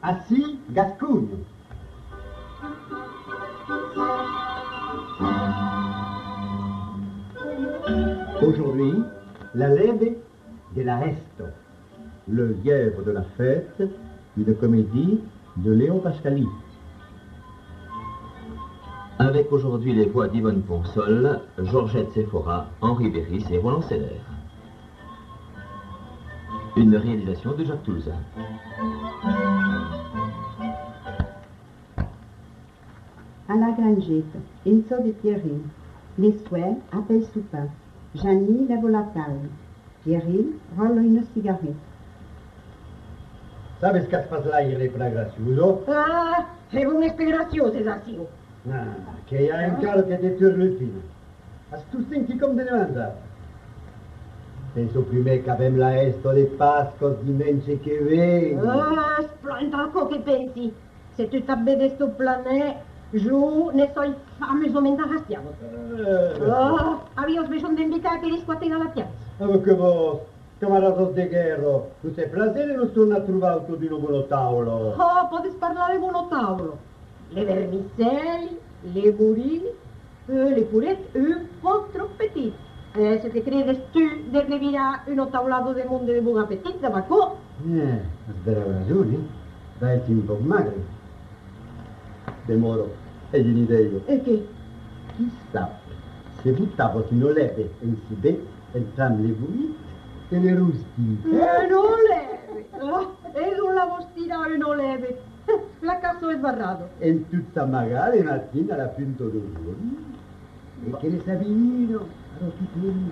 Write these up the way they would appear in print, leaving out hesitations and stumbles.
Assis, Gascogne. Aujourd'hui, la leve de la Resto, le lièvre de la fête, une comédie de Léon Pascali. Avec aujourd'hui les voix d'Yvonne Ponsol, Georgette Sephora, Henri Berris et Roland Seller. Une réalisation de Jacques Toulzin. À la grangette, Enzo de Pierrine. Les souhaits appellent soupin. Jeannie lève la table. Pierrine rolle une cigarette. Sabes que es pas l'aire per gracioso? Ah, è un gracioso, esatto. Ah, che hi ha encara che te turlupina. As tu senti com de demanda? Penso primer che avem la esto de Pascos dimensi che vengono. Ah, splanta che pensi. Se tu t'abbede sto planet, giù ne so il famosamente arrastiamo. Oh, abbiamo bisogno di invitare che riscuoten alla piazza. Ma che vos, camaradas de guerra, tu sei frasere non sono a trovare tutto di un buono tavolo. Oh, potete parlare buono tavolo. Le vermicelli, le burili, le purette, un po' troppo petit. Se ti credi tu di arrivare un tavolato del mondo di buon appetito, ma come? Has vera ragione. Dai un po' magro. De moro, è un'idea. E che? Chissà, se buttavo in leve in Sibet, entrambi le burite e le rustite. Non leve! E non la vostra non leve. La cazzo è sbarrato. E tutta magari mattina alla punto d'orgoglio. E che ne savino, ero tutti amici.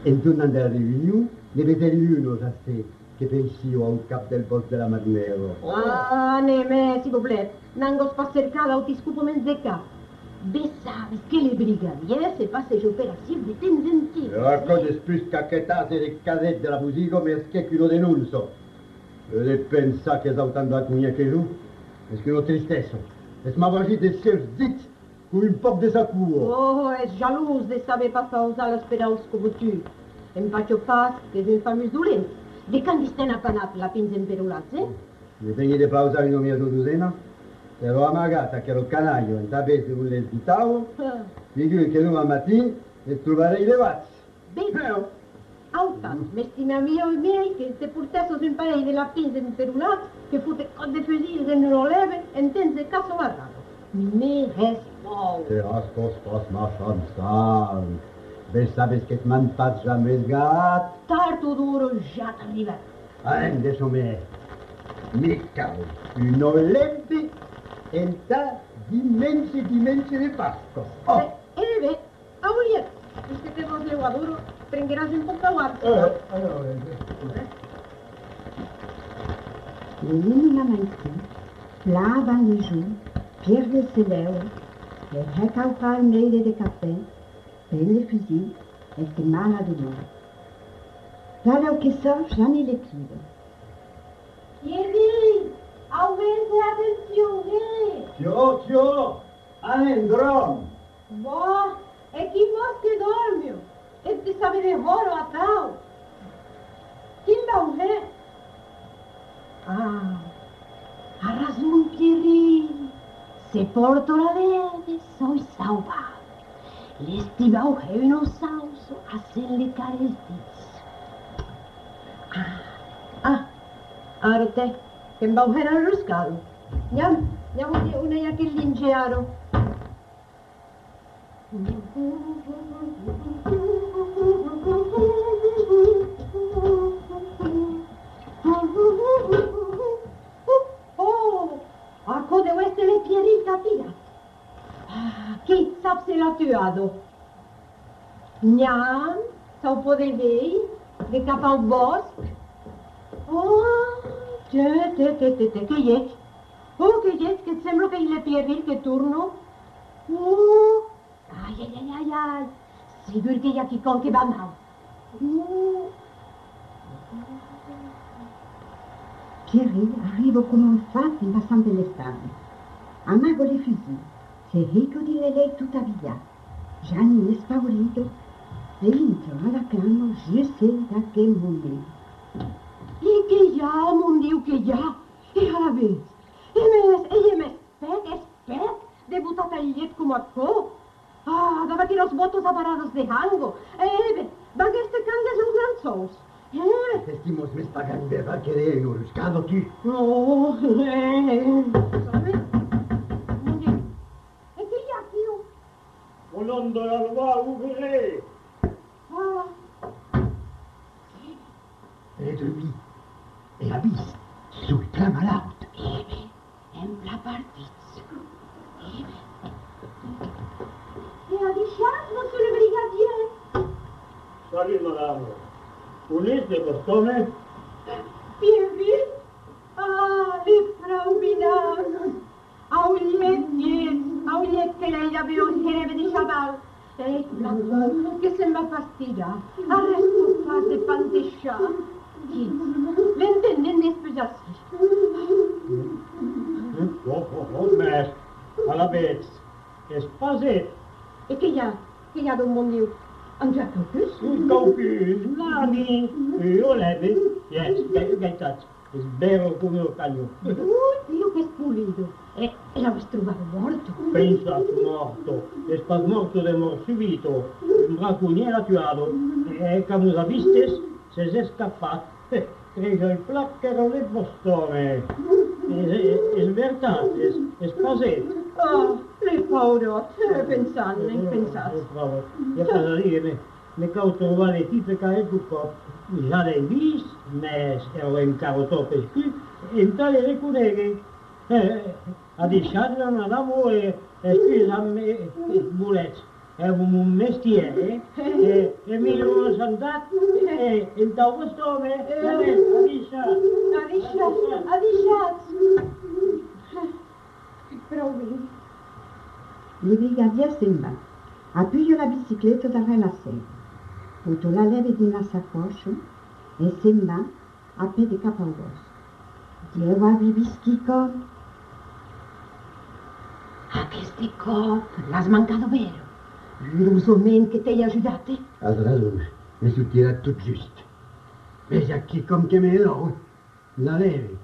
E tornando alla riunione, ne vede l'uno da sé, che pensio a un cap del boss della Magnero. Ah, neme, s'il vous plaît. Nango spacercada o ti scupo menzecca. Beh, sabes che le brigadiere se passano operazioni di tendenti. La cosa è più scacchettata le casette della musica, ma è che lo denuncio. E pensa che esaltando la cugna che giù, è che uno tristesso. E ma va de ser zit, con un po' de sacuo. Oh, è jalouse de saber pas usare la speranza come tu. E mi faccio pas che è un famoso dolente. De când stai appanat la pinza imperulazza, eh? Mi vengi di pausare in mia dodusena? Ero amagata che ero canaglio, in tapese un lentitavo, mi dico che domani mattina e troverei le vazze. Bene. Auta, mestima mia e miei che se portasse un paio della pinza imperulazza, che fosse con de fusil che non lo leve, e intense caso varrato. Me responde. Te ascos pas ma chansan. Beh, sabes che man pas jamais gat. Tartu duro già t'arriva. Adesso mi cavo, un olente e ta dimensi di Pasqua. Oh! Beh, a vogliere, visto che non le adoro, prenderai un po' da guardia. Les lignes la maïsée, lavan les joues, pierde ses lèvres, les recalca une aide de café, prend le fusil et se mala de mort. Para o que só já me l'écrive. Thierry, aumenta attenzione! Tio, Alendron! Boh, e chi mos che dormio? E ti sa vedere oro a tau? Chi va un re? Ah, ha ragione Thierry. Se porto la verde, soy salvado. L'estivau è uno sauso a se le carestis. Arte, che mbau era arroscato. Andiamo di una ya che lingearo. Oh, acco deve essere Pierita tira. Chi sa se l'ha tuato? Niam, sa un po' del vei, de cap al bosc. Oh, che ești? Oh, che ești? Che sembra che il Pierri che turno? Oh, ai. Sigur che hi ha qui con che va mal. Thierry arrive comme un fat in passant de l'estate. Amago les fusils, se rico di lei tutta via. Gianni è spaurito, dentro alla cama, je sais da che momento. E che ja, mon Dio, che ja. E alla vezi? E me spec, debutat al llet cum acó. Ah, dava que los votos aparados de hango. Va que este cangue son gran sous. Estimos mes pagando de barquere no riscado tu. No, ¿sabes? E che gli ha più? Volando la loi ouvrirez. Ah, Redrubi e abis sul tramalaut. em la partizia. E a deixat, monsieur le brigadier? Salut, madame. Police de Boston. Pierre? Ah, les Frau Binaz. Auliet che lei aveva un cereve di chaval. E la che sembra fastidia. Arresto fase pantescia. L'intende nespesassi. Oh, mais, à la bête. Espazet. E che ha d'un bon Dieu? Un jacopus? Un caupus, nani. Io leve. Yes, gaitat. Es vero come un cagno. Dio che spulido. E l'avevi trovato morto? Pensas morto. Espas morto de mort subito. Un braconnier attuado. E come la vistes, se escappat. Credo il placchero le bostone. Es verdad, espazet. Ah, le pauro. Pensate. Bravo. Ja pas dire, me cau trovare tipe care tu cop. Ja l'hai vist, mes ero encara tot escut, entrare le coneghe. A deixar-la una damo e scusami, bolets. È un mestiere, e mi sono santat, e il tau bastone, a deixar. Ha deixat. Prou bé. Les brigadiers se'n van. Appuient la biciclette darrere la sèrie. Porto la leve din la sacoșă e se'n van a pe de cap al bosc. Dieu a visqui com. Aquest cop l'has mancado vero. L'usament que t'hai ajudat. Has ragione, mi sortirà tutto giusto. Vedi a chi com che me lo, la leve.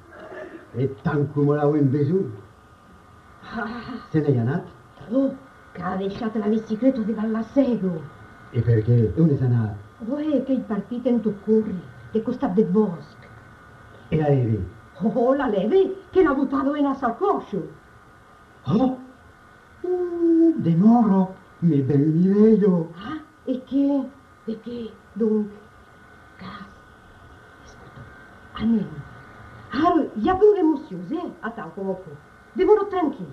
E tant come l'avevo in bisogno. Se n'è andato? Oh, che ha deixat la bicicletta davant la sego. E perché? Dove sei andato? Oh, è che il partito in tu curri, de costat del bosc. E la leve? Oh, la leve, che l'ha buttato in a sacoșo. Oh! De moro, mi ben livello. Ah, e che, dunque, cas, ascolta, anem. Ar, ja veurem osios, a tal com o puc. Demoro tranquil.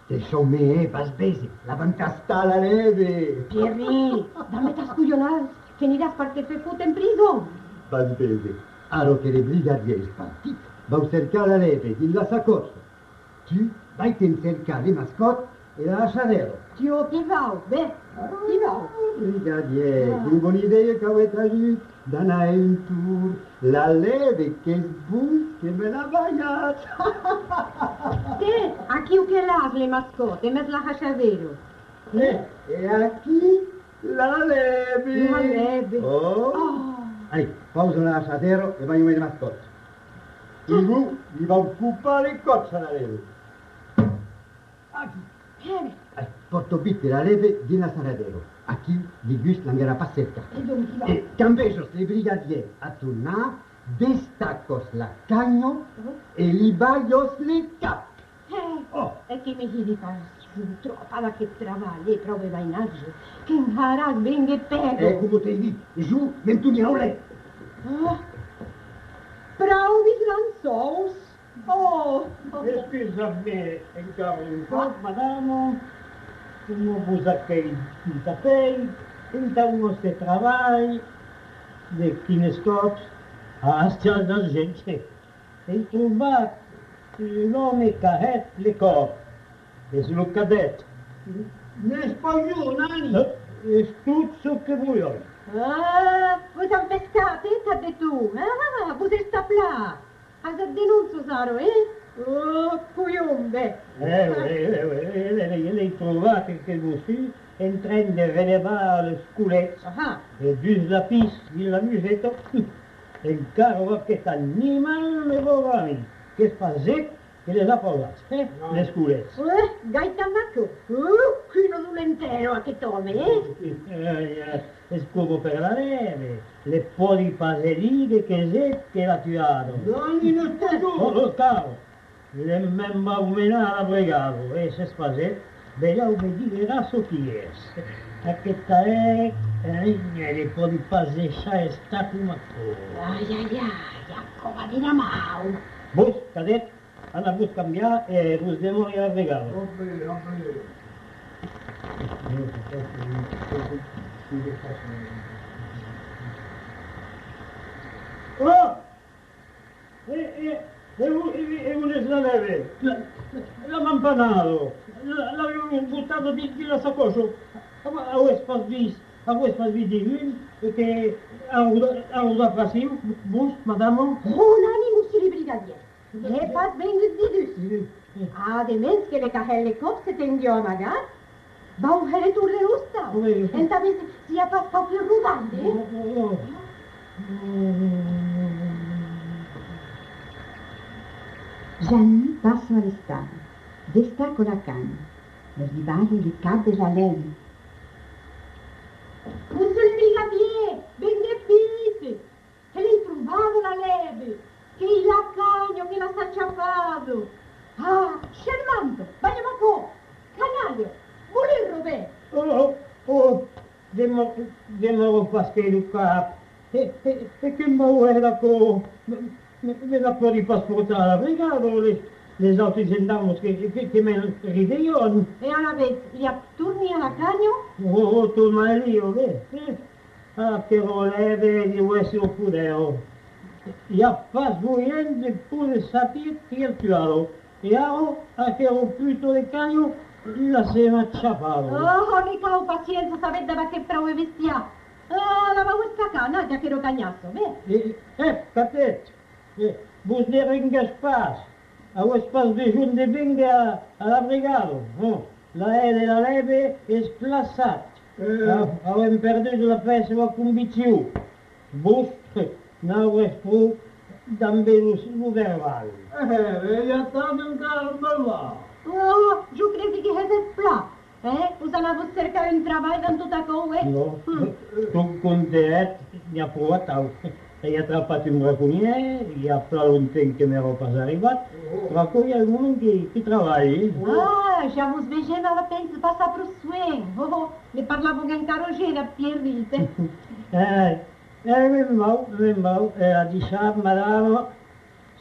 Te son me, pas bese, la bancasta la leve. Pierri, dammi t'ascuglionals, finiràs perquè te fot en prison. Pas bese, aro che le brigadiers partit, vau cercar la leve din la sacossa. Tu vai te'n cercar le mascotte e la lasciadero. Tio, qui vau, bé, qui vau. Brigadier, quina bona idea que heu tragut d'anar en tour. La leve, que és bun, que me l'ha ballat. Te, aquí ho que l'has, le mascotte, més la hachadero. E aquí la leve. La leve. Oh. Allez, pausa la lasciadero e vaig a le mascotte. I vous, li va ocupar le cotxe a la leve. Aquí. Allez, porto bitte la leve din la saladero. Aquí, di gust l'anguera pas cerca. E donc, qui va? E cambejos le brigadier a tornar, destacos la cagno e li ballos le cap. Oh. E che mi chiedi fare troppo da che travagli, prove vainaggi, che imparàs ben che pego. Come t'hai dit, giù, mentuniaule. Oh, prou lançous. Oh, Excusez-moi, encara un cop, madame. Come vous accueille un tapell, un vostre treball, de quines cops, hasta la gente. He trobat l'home que ha le cop. És el cadet. N'és pas jo, nani. És tot el que vull. ah, vos han pescat, t'has de tu. Ah, vos està pla. Has de denuncio, Saro, Oh, collon, bé. L'he trobat que vostè en train de relevar les culets. Ah, E dus la pis di la musetta, encara aquest animal me vorami, que es fa sec che les ha parlato, le sculezze. Gaita Marco, culo dolentero a che tome, Es como per la neve, le podi paseride che la tirano. Non in Oh, caro, le memma umenara bregato, e se spase, vediamo vedere raso chi è. A che è, le podi pasescia è stato una cosa. Ai, come di Namau. Vos, cadet, anda vos cambiare e vos demori al regalo. Oh! E un eslave, la mampanato, l'avevo buttato di la sacosa, a voi spas di lui, che ha usato passivo, vos, madame? Unanimus li brigadier. Le pas vengut didus. Ademais que le cajel le cop se tendió a amagar. Va un jere de usta. Entonces, si ha pas papier rudante. Gianni passa all'estate, desta con la canna, per rivare le cap della leve. Monsieur le brigadier, venez vite. Que le trovato la leve. Que il ha cagno, che l'ha s'acciappato. Ah, Schermando, vayamos a po. Canario, vuole Robè. Demmo pasche il cap, e che m'aveva me la po' di passportare, regalo les autres gendarmes che me ridevano. E alla vez, li atturni alla cagno? Oh, tu Mario, ah, che volete di questo pudeo. Ja pas voyente pure sapere che il tuaro. E a che ho piuto de cagno, la se m'acciappavo. Oh, ne cau pazienza, sapete da che prove vestia. La va questa cana, già che ero cagnato, beh. Catet, vos ne vengas pas. A vos pas de jun de venga a la regalo. La E de la leve es plaçat. Avem perdut la festa con biciu. Vos, n'au espu també lo verbal. Ja sta encara verbal. Oh, eu creio que é pla. Usando a cercar un trabalho dans tota coue. No, tu contet, n'hi ha provat au. Hi ha atrapat un braconyer, hi ha pla un temps que m'era pas arribat, però hi ha un que treballi. Ah, já vos vegem a pensa passar pro suem. Oh, me parlavo che incarogera Pierrite. Ben mau, a deixar, madame,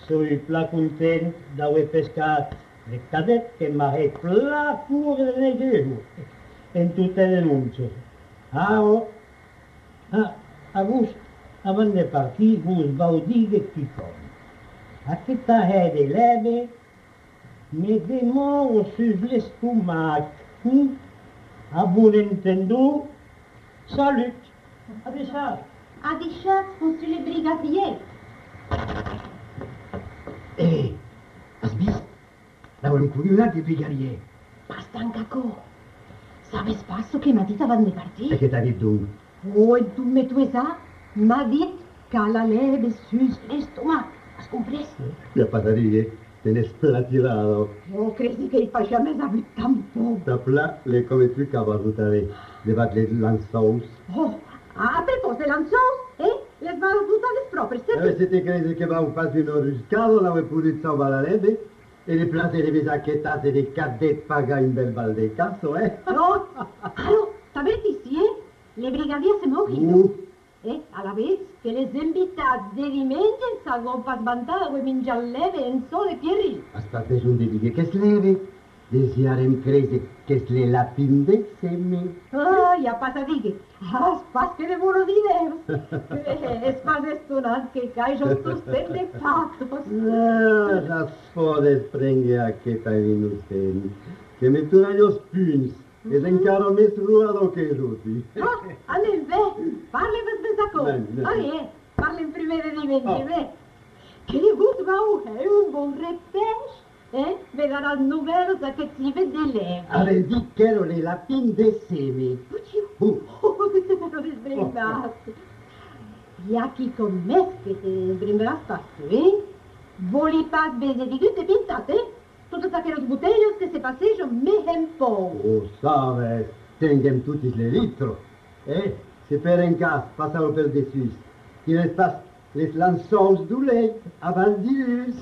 soy pla content d'haver pescat de cadet que m'ha pla pur de negrero en tot el denuncio. A vos, abans de partir, vos vau dir de quelcom. Aquesta de leve me demora sus l'estomac. A bon entendu, salut, a deixar. A deixat, monsieur le brigadier. Has vist? La voluntariedad de brigadier. Bastant caco. Sabes pas ce que m'ha dit avant de partir? Què t'ha dit tu? Oh, et tu me ça? M'ha dit que la leve sus l'estomac. Has comprès? La pataria, tenés pla tirado. Oh, crezi que il fa jamais avec tant poc. Ta pla le come tu cabarutare, le bat les lançons. Oh, a propos de lançons, les va tutte les propres, Se te crezi che va un pas un riscado, la pure salva la leve, e le plate de besacchetate de cadet paga in bel val de caso, No, alors, sabes ici, les brigadiers se moquent. A la vez que les invitats de diumenge s'haguon pas vantar a menjar leve en so de Pierri. Astate un de dire che es leve, desiarem creze che es le lapin de seme. Ja pas a dir, has pas que de volo diners. Es pas estonat que cai jo sustent de patos. Las fodes prenge aquesta innocent, que me tura los puns, és encara més ruado que tutti. Anem bé, parlem més d'acord. Parlem primer de diumenge, bé. Que de vos vau un bon repès, me daràs novel·les d'aquest llibre de l'Ève. Avem dit que era le lapin de seme. Oh, no desbrindat. I aquí com més que te desbrindaràs pas tu, Voli pas baiser di gute pintate? Totes aquelles botelles que s'est passé, je m'aime pas. Oh, sabes, tengan tutis les litros. Se per en cas, passau per dessus. Qui les pas les lançons du lait, avant dilus.